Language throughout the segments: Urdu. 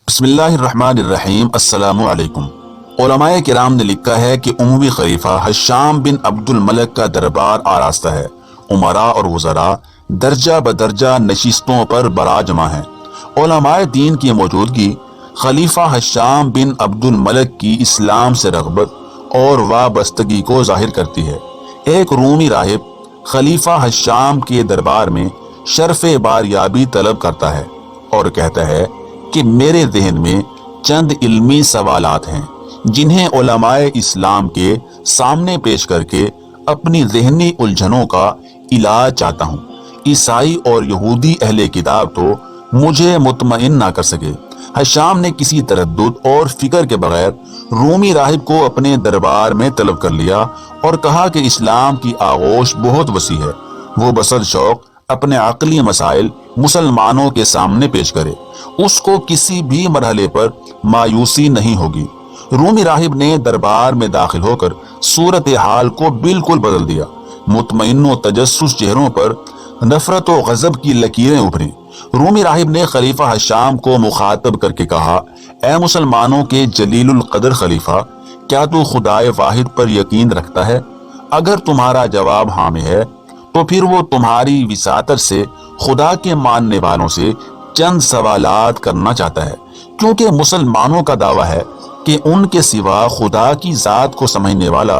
بسم اللہ الرحمن الرحیم۔ السلام علیکم۔ علماء کرام نے لکھا ہے کہ اموی خلیفہ حشام بن عبد الملک کا دربار آراستہ ہے۔ امراء اور وزراء درجہ بدرجہ نشستوں پر برآ جمع ہیں۔ علماء دین کی موجودگی خلیفہ حشام بن عبد الملک کی اسلام سے رغبت اور وابستگی کو ظاہر کرتی ہے۔ ایک رومی راہب خلیفہ حشام کے دربار میں شرف باریابی طلب کرتا ہے اور کہتا ہے کہ میرے ذہن میں چند علمی سوالات ہیں جنہیں علماء اسلام کے سامنے پیش کر کے اپنی ذہنی الجھنوں کا علاج چاہتا ہوں۔ عیسائی اور یہودی اہل کتاب تو مجھے مطمئن نہ کر سکے۔ حشام نے کسی تردد اور فکر کے بغیر رومی راہب کو اپنے دربار میں طلب کر لیا اور کہا کہ اسلام کی آغوش بہت وسیع ہے، وہ بصد شوق اپنے عقلی مسائل مسلمانوں کے سامنے پیش کرے، اس کو کسی بھی مرحلے پر مایوسی نہیں ہوگی۔ رومی راہب نے دربار میں داخل ہو کر صورتحال کو بالکل بدل دیا۔ مطمئن و تجسس چہروں پر نفرت و غضب کی لکیریں ابھریں۔ رومی راہب نے خلیفہ حشام کو مخاطب کر کے کہا، اے مسلمانوں کے جلیل القدر خلیفہ، کیا تو خدائے واحد پر یقین رکھتا ہے؟ اگر تمہارا جواب ہاں میں ہے تو پھر وہ تمہاری وساطت سے خدا کے ماننے والوں سے چند سوالات کرنا چاہتا ہے، کیونکہ مسلمانوں کا دعویٰ ہے کہ ان کے سوا خدا کی ذات کو سمجھنے والا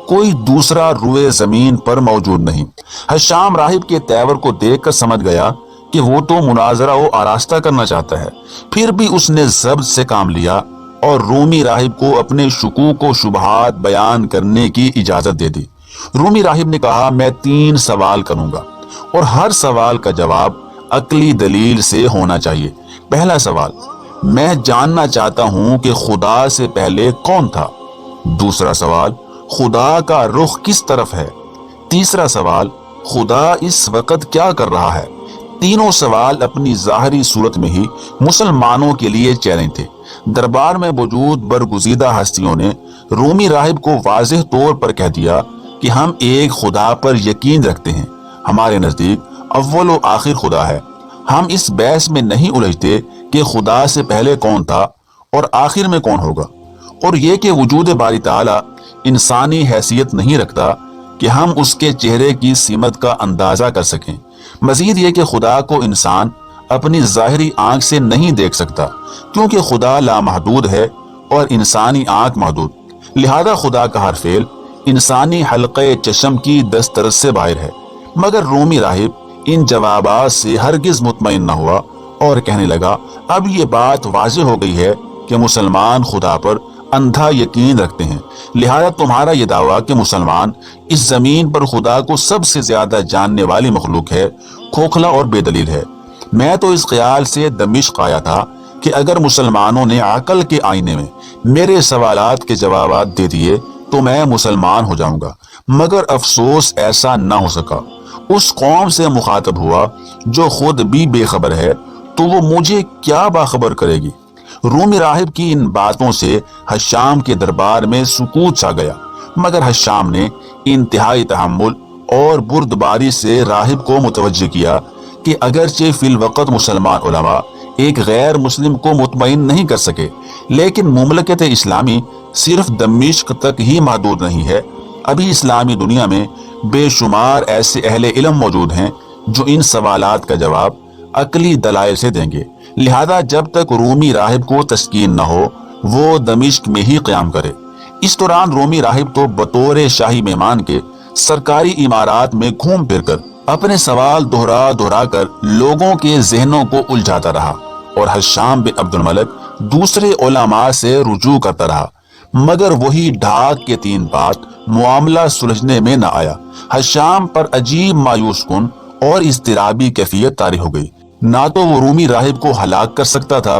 کوئی دوسرا روئے زمین پر موجود نہیں۔ حشام راہب کے تیور کو دیکھ کر سمجھ گیا کہ وہ تو مناظرہ و آراستہ کرنا چاہتا ہے، پھر بھی اس نے ضبط سے کام لیا اور رومی راہب کو اپنے شکوک و شبہات بیان کرنے کی اجازت دے دی۔ رومی راہب نے کہا، میں 3 سوال کروں گا اور ہر سوال کا جواب عقلی دلیل سے ہونا چاہیے۔ پہلا سوال، میں جاننا چاہتا ہوں کہ خدا سے پہلے کون تھا؟ دوسرا سوال، خدا کا رخ کس طرف ہے؟ تیسرا سوال، خدا اس وقت کیا کر رہا ہے؟ تینوں سوال اپنی ظاہری صورت میں ہی مسلمانوں کے لیے چیلنج تھے۔ دربار میں موجود برگزیدہ ہستیوں نے رومی راہب کو واضح طور پر کہہ دیا کہ ہم ایک خدا پر یقین رکھتے ہیں، ہمارے نزدیک اول و آخر خدا ہے۔ ہم اس بحث میں نہیں الجھتے کہ خدا سے پہلے کون تھا اور آخر میں کون ہوگا، اور یہ کہ وجود باری تعالی انسانی حیثیت نہیں رکھتا کہ ہم اس کے چہرے کی سمت کا اندازہ کر سکیں۔ مزید یہ کہ خدا کو انسان اپنی ظاہری آنکھ سے نہیں دیکھ سکتا، کیونکہ خدا لامحدود ہے اور انسانی آنکھ محدود، لہذا خدا کا ہر فعل انسانی حلقہ چشم کی دسترس سے باہر ہے۔ مگر رومی راہب ان جوابات سے ہرگز مطمئن نہ ہوا اور کہنے لگا، اب یہ بات واضح ہو گئی ہے کہ مسلمان خدا پر اندھا یقین رکھتے ہیں، لہذا تمہارا یہ دعویٰ کہ مسلمان اس زمین پر خدا کو سب سے زیادہ جاننے والی مخلوق ہے کھوکھلا اور بے دلیل ہے۔ میں تو اس خیال سے دمشق آیا تھا کہ اگر مسلمانوں نے عقل کے آئینے میں میرے سوالات کے جوابات دے دیے تو میں مسلمان ہو جاؤں گا، مگر افسوس ایسا نہ ہو سکا۔ اس قوم سے مخاطب ہوا جو خود بھی بے خبر ہے، تو وہ مجھے کیا باخبر کرے گی؟ رومی راہب کی ان باتوں سے حشام کے دربار میں سکوت چھا گیا، مگر حشام نے انتہائی تحمل اور بردباری سے راہب کو متوجہ کیا کہ اگرچہ فی الوقت مسلمان علماء ایک غیر مسلم کو مطمئن نہیں کر سکے، لیکن مملکت اسلامی صرف دمشق تک ہی محدود نہیں ہے۔ ابھی اسلامی دنیا میں بے شمار ایسے اہل علم موجود ہیں جو ان سوالات کا جواب عقلی دلائل سے دیں گے، لہذا جب تک رومی راہب کو تسکین نہ ہو وہ دمشق میں ہی قیام کرے۔ اس دوران رومی راہب تو بطور شاہی مہمان کے سرکاری عمارات میں گھوم پھر کر اپنے سوال دہرا دہرا کر لوگوں کے ذہنوں کو الجھاتا رہا، اور حشام بن عبد الملک دوسرے علماء سے رجوع کرتا رہا، مگر وہی ڈھاک کے 3 بات معاملہ سلجھنے میں نہ آیا۔ حشام پر عجیب مایوس کن اور اضطرابی کیفیت طاری ہو گئی۔ نہ تو وہ رومی راہب کو ہلاک کر سکتا تھا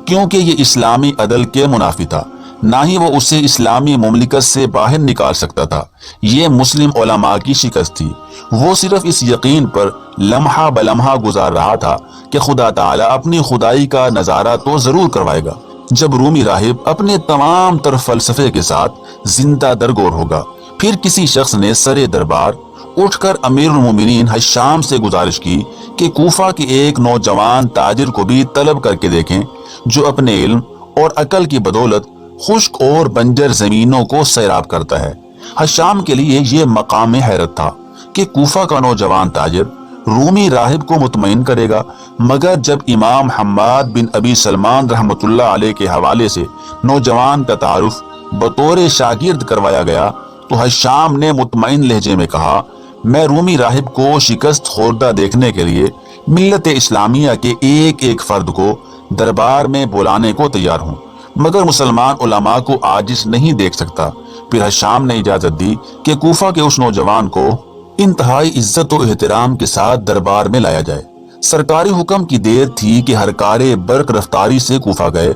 کیونکہ یہ اسلامی عدل کے منافی تھا، نہ ہی وہ اسے اسلامی مملکت سے باہر نکال سکتا تھا۔ یہ مسلم علماء کی شکست تھی۔ وہ صرف اس یقین پر لمحہ بلمحہ گزار رہا تھا کہ خدا تعالی اپنی خدائی کا نظارہ تو ضرور کروائے گا جب رومی راہب اپنے تمام تر فلسفے کے ساتھ زندہ درگور ہوگا۔ پھر کسی شخص نے سر دربار اٹھ کر امیر المومنین ہشام سے گزارش کی کہ کوفہ کے ایک نوجوان تاجر کو بھی طلب کر کے دیکھیں جو اپنے علم اور عقل کی بدولت خشک اور بنجر زمینوں کو سیراب کرتا ہے۔ ہشام کے لیے یہ مقام حیرت تھا کہ کوفہ کا نوجوان تاجر رومی راہب کو مطمئن کرے گا، مگر جب امام حماد بن ابی سلمان رحمۃ اللہ علیہ کے حوالے سے نوجوان کا تعارف بطور شاگرد کروایا گیا تو ہشام نے مطمئن لہجے میں کہا، میں رومی راہب کو شکست خوردہ دیکھنے کے لیے ملت اسلامیہ کے ایک ایک فرد کو دربار میں بلانے کو تیار ہوں، مگر مسلمان علماء کو عاجز نہیں دیکھ سکتا۔ پھر ہشام نے اجازت دی کہ کوفہ کے اس نوجوان کو انتہائی عزت و احترام کے ساتھ دربار میں لایا جائے۔ سرکاری حکم کی دیر تھی کہ ہر کارے برق رفتاری سے کوفہ گئے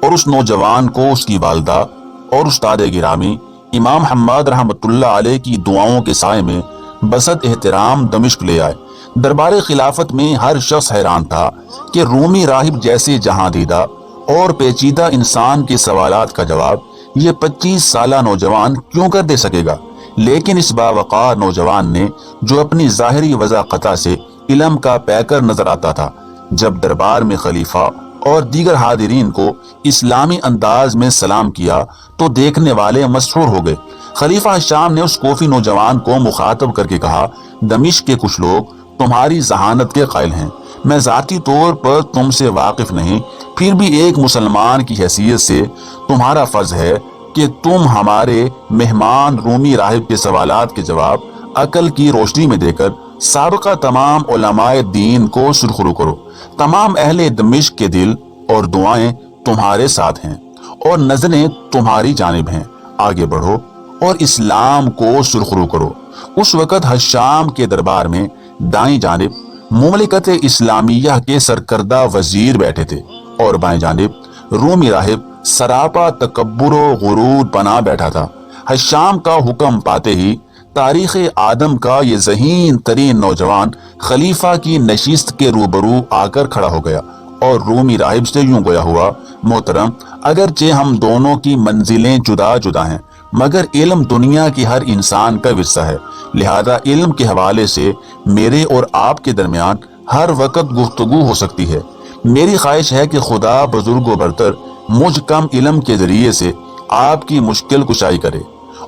اور اس نوجوان کو اس کی والدہ اور استاد گرامی امام حماد رحمۃ اللہ علیہ کی دعاؤں کے سائے میں بسط احترام دمشق لے آئے۔ دربار خلافت میں ہر شخص حیران تھا کہ رومی راہب جیسے جہاں دیدہ اور پیچیدہ انسان کے سوالات کا جواب یہ 25 سالہ نوجوان کیوں کر دے سکے گا، لیکن اس باوقار نوجوان نے، جو اپنی ظاہری وضاحت سے علم کا پیکر نظر آتا تھا، جب دربار میں خلیفہ اور دیگر حاضرین کو اسلامی انداز میں سلام کیا تو دیکھنے والے مسحور ہو گئے۔ خلیفہ ہشام نے اس کوفی نوجوان کو مخاطب کر کے کہا، دمشق کے کچھ لوگ تمہاری ذہانت کے قائل ہیں، میں ذاتی طور پر تم سے واقف نہیں، پھر بھی ایک مسلمان کی حیثیت سے تمہارا فرض ہے کہ تم ہمارے مہمان رومی راہب کے سوالات کے جواب عقل کی روشنی میں دے کر سابقہ تمام علماء دین کو سرخرو کرو۔ تمام اہل دمشق کے دل اور دعائیں تمہارے ساتھ ہیں اور نظریں تمہاری جانب ہیں، آگے بڑھو اور اسلام کو سرخرو کرو۔ اس وقت ہشام کے دربار میں دائیں جانب مملکت اسلامیہ کے سرکردہ وزیر بیٹھے تھے اور بائیں جانب رومی راہب سراپا تکبر و غرور بنا بیٹھا تھا۔ ہشام کا حکم پاتے ہی تاریخ آدم کا یہ ذہین ترین نوجوان خلیفہ کی نشست کے روبرو آ کر کھڑا ہو گیا اور رومی راہب سے یوں گویا ہوا، محترم، اگرچہ ہم دونوں کی منزلیں جدا جدا ہیں، مگر علم دنیا کی ہر انسان کا ورثہ ہے، لہذا علم کے حوالے سے میرے اور آپ کے درمیان ہر وقت گفتگو ہو سکتی ہے۔ میری خواہش ہے کہ خدا بزرگ و برتر مجھ کم علم کے ذریعے سے آپ کی مشکل کشائی کرے،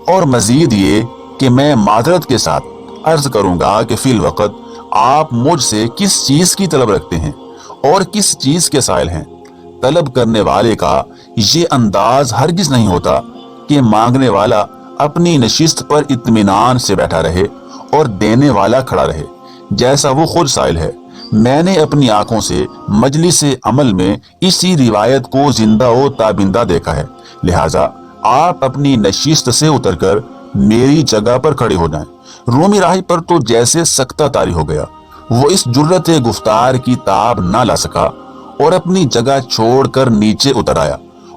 اور مزید یہ کہ میں معذرت کے ساتھ عرض کروں گا کہ فی الوقت آپ مجھ سے کس چیز کی طلب رکھتے ہیں اور کس چیز کے سائل ہیں۔ طلب کرنے والے کا یہ انداز ہرگز نہیں ہوتا کہ مانگنے والا اپنی نشست پر اطمینان سے بیٹھا رہے اور دینے والا کھڑا رہے، جیسا وہ خود سائل ہے۔ میں نے اپنی آنکھوں سے مجلس عمل میں اسی روایت کو زندہ و تابندہ دیکھا ہے، لہٰذا آپ اپنی نشست سے اتر کر میری جگہ پر کھڑے ہو جائیں۔ رومی راہب پر تو جیسے سکتہ طاری ہو گیا، وہ اس جرت گفتار کی تاب نہ لا سکا اور اپنی جگہ چھوڑ کر نیچے اتر آیا،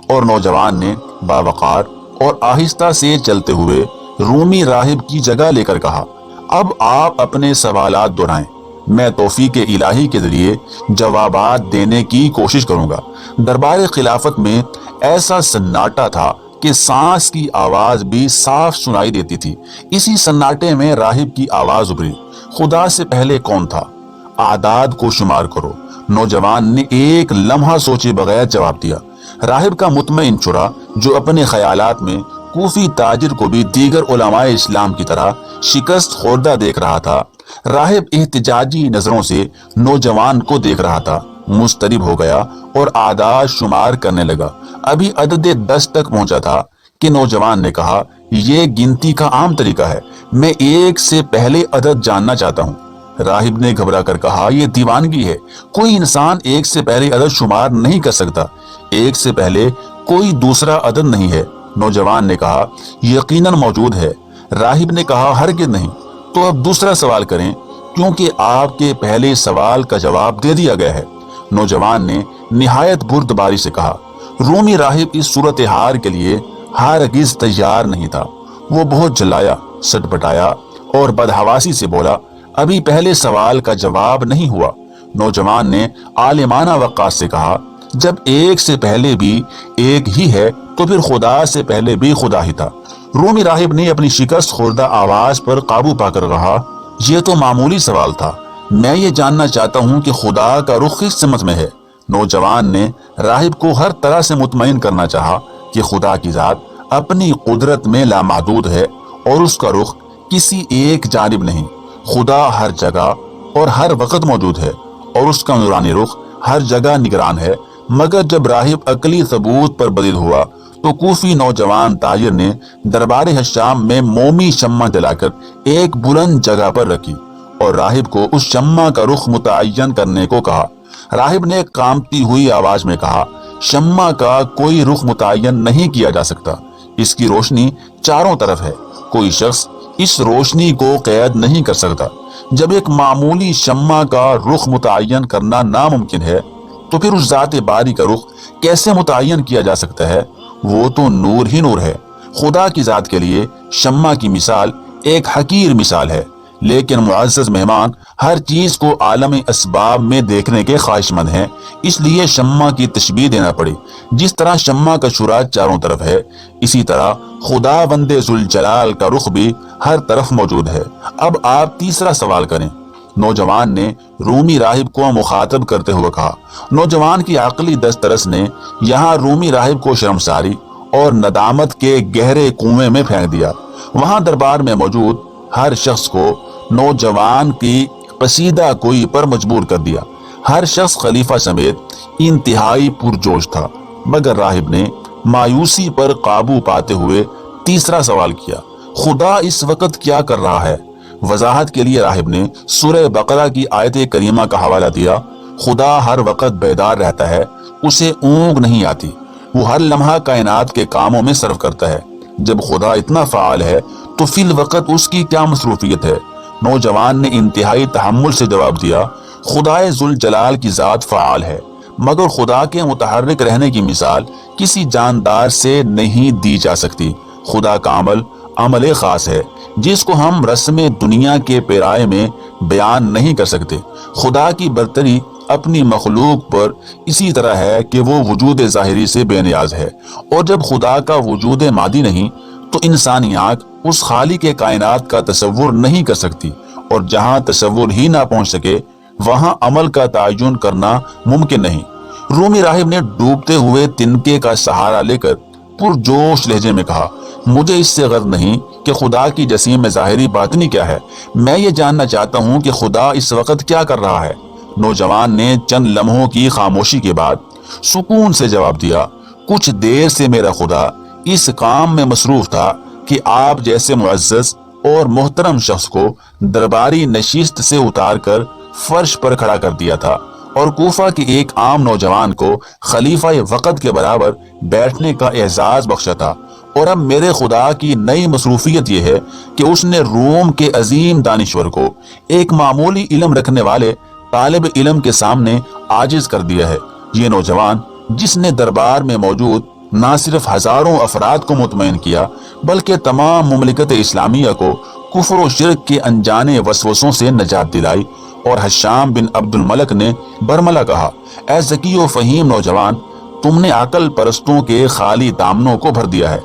اور نوجوان نے باوقار اور آہستہ سے چلتے ہوئے رومی راہب کی جگہ لے کر کہا، اب آپ اپنے سوالات دہرائیں، میں توفیق الہی کے ذریعے جوابات دینے کی کوشش کروں گا۔ دربار خلافت میں ایسا سناٹا تھا کہ سانس کی آواز بھی صاف سنائی دیتی تھی۔ اسی سناٹے میں راہب کی آواز ابھری، خدا سے پہلے کون تھا؟ اعداد کو شمار کرو۔ نوجوان نے ایک لمحہ سوچے بغیر جواب دیا۔ راہب کا مطمئن چرا، جو اپنے خیالات میں کوفی تاجر کو بھی دیگر علماء اسلام کی طرح شکست خوردہ دیکھ رہا تھا، راہب احتجاجی نظروں سے نوجوان کو دیکھ رہا تھا، مضطرب ہو گیا اور اعداد شمار کرنے لگا۔ ابھی عدد 10 تک پہنچا تھا کہ نوجوان نے کہا، یہ گنتی کا عام طریقہ ہے، میں 1 سے پہلے عدد جاننا چاہتا ہوں۔ راہب نے گھبرا کر کہا، یہ دیوانگی ہے، کوئی انسان 1 سے پہلے عدد شمار نہیں کر سکتا، 1 سے پہلے کوئی دوسرا عدد نہیں ہے۔ نوجوان نے کہا، یقیناً موجود ہے۔ راہب نے کہا، ہرگز نہیں۔ تو اب دوسرا سوال کریں، کیونکہ آپ کے پہلے سوال کا جواب دے دیا گیا ہے۔ نوجوان نے نہایت بردباری سے کہا۔ رومی راہب اس صورتحال کے لیے ہرگز تیار نہیں تھا۔ وہ بہت جلایا، سٹپٹایا اور بدحواسی سے بولا، ابھی پہلے سوال کا جواب نہیں ہوا۔ نوجوان نے عالمانہ وقار سے کہا، جب 1 سے پہلے بھی 1 ہی ہے تو پھر خدا سے پہلے بھی خدا ہی تھا۔ رومی راہب نے اپنی شکست خوردہ آواز پر قابو پا کر کہا، یہ تو معمولی سوال تھا، میں یہ جاننا چاہتا ہوں کہ خدا کا رخ کس سمت میں ہے۔ نوجوان نے راہب کو ہر طرح سے مطمئن کرنا چاہا کہ خدا کی ذات اپنی قدرت میں لامحدود ہے اور اس کا رخ کسی ایک جانب نہیں، خدا ہر جگہ اور ہر وقت موجود ہے اور اس کا نورانی رخ ہر جگہ نگران ہے۔ مگر جب راہب عقلی ثبوت پر بدل ہوا تو کوفی نوجوان تاجر نے دربار حشام میں مومی شمع جلا کر ایک بلند جگہ پر رکھی اور راہب کو اس شمع کا رخ متعین کرنے کو کہا۔ راہب نے کانپتی ہوئی آواز میں کہا، شمع کا کوئی رخ متعین نہیں کیا جا سکتا، اس کی روشنی چاروں طرف ہے، کوئی شخص اس روشنی کو قید نہیں کر سکتا۔ جب ایک معمولی شمع کا رخ متعین کرنا ناممکن ہے تو پھر اس ذات باری کا رخ کیسے متعین کیا جا سکتا ہے؟ وہ تو نور ہی نور ہے۔ خدا کی ذات کے لیے شمع کی مثال ایک حقیر مثال ہے، لیکن معزز مہمان ہر چیز کو عالم اسباب میں دیکھنے کے خواہش مند ہیں، اس لیے شمع کی تشبیہ دینا پڑی۔ جس طرح شمع کا شعاع چاروں طرف ہے، اسی طرح خدا بندے ذوالجلال کا رخ بھی ہر طرف موجود ہے۔ اب آپ تیسرا سوال کریں، نوجوان نے رومی راہب کو مخاطب کرتے ہوئے کہا۔ نوجوان کی عقلی دسترس نے یہاں رومی راہب کو شرمساری اور ندامت کے گہرے کنویں میں پھینک دیا۔ وہاں دربار میں موجود ہر شخص کو نوجوان کی قصیدہ گوئی پر مجبور کر دیا۔ ہر شخص خلیفہ سمیت انتہائی پرجوش تھا، مگر راہب نے مایوسی پر قابو پاتے ہوئے تیسرا سوال کیا، خدا اس وقت کیا کر رہا ہے؟ وضاحت کے لیے راہب نے سورہ بقرہ کی آیت کریمہ کا حوالہ دیا، خدا ہر وقت بیدار رہتا ہے، اسے اونگ نہیں آتی، وہ ہر لمحہ کائنات کے کاموں میں صرف کرتا ہے۔ جب خدا اتنا فعال ہے تو فی الوقت اس کی کیا مصروفیت ہے؟ نوجوان نے انتہائی تحمل سے جواب دیا، خدائے ذوالجلال کی ذات فعال ہے، مگر خدا کے متحرک رہنے کی مثال کسی جاندار سے نہیں دی جا سکتی۔ خدا کا عمل خاص ہے جس کو ہم رسم دنیا کے پیرائے میں بیان نہیں کر سکتے۔ خدا کی برتری اپنی مخلوق پر اسی طرح ہے کہ وہ وجود ظاہری سے بے نیاز ہے، اور جب خدا کا وجود مادی نہیں تو انسانی آنکھ اس خالق کائنات کا تصور نہیں کر سکتی، اور جہاں تصور ہی نہ پہنچ سکے وہاں عمل کا تعین کرنا ممکن نہیں۔ رومی راہب نے ڈوبتے ہوئے تنکے کا سہارا لے کر پرجوش لہجے میں کہا، مجھے اس سے غرض نہیں کہ خدا کی جسیم ظاہری باطنی کیا ہے، میں یہ جاننا چاہتا ہوں کہ خدا اس وقت کیا کر رہا ہے۔ نوجوان نے چند لمحوں کی خاموشی کے بعد سکون سے جواب دیا، کچھ دیر سے میرا خدا اس کام میں مصروف تھا کہ آپ جیسے معزز اور محترم شخص کو درباری نشست سے اتار کر فرش پر کھڑا کر دیا تھا اور کوفہ کے ایک عام نوجوان کو خلیفہ وقت کے برابر بیٹھنے کا اعزاز بخشا تھا، اور اب میرے خدا کی نئی مصروفیت یہ ہے کہ اس نے روم کے عظیم دانشور کو ایک معمولی علم رکھنے والے طالب علم کے سامنے عاجز کر دیا ہے۔ یہ نوجوان جس نے دربار میں موجود نہ صرف ہزاروں افراد کو مطمئن کیا بلکہ تمام مملکت اسلامیہ کو کفر و شرک کے انجانے وسوسوں سے نجات دلائی، اور حشام بن عبد الملک نے برملا کہا، اے ذکی و فہیم نوجوان، تم نے عقل پرستوں کے خالی دامنوں کو بھر دیا ہے،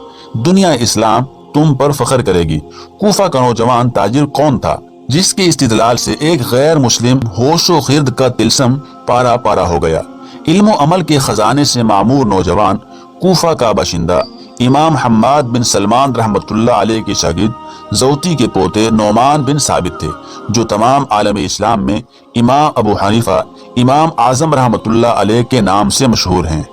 دنیا اسلام تم پر فخر کرے گی۔ کوفہ کا نوجوان تاجر کون تھا جس کے استدلال سے ایک غیر مسلم ہوش و خرد کا تلسم پارا پارا ہو گیا؟ علم و عمل کے خزانے سے معمور نوجوان کوفہ کا باشندہ امام حماد بن سلمان رحمۃ اللہ علیہ کے شاگرد زوتی کے پوتے نعمان بن ثابت تھے، جو تمام عالم اسلام میں امام ابو حنیفہ امام اعظم رحمۃ اللہ علیہ کے نام سے مشہور ہیں۔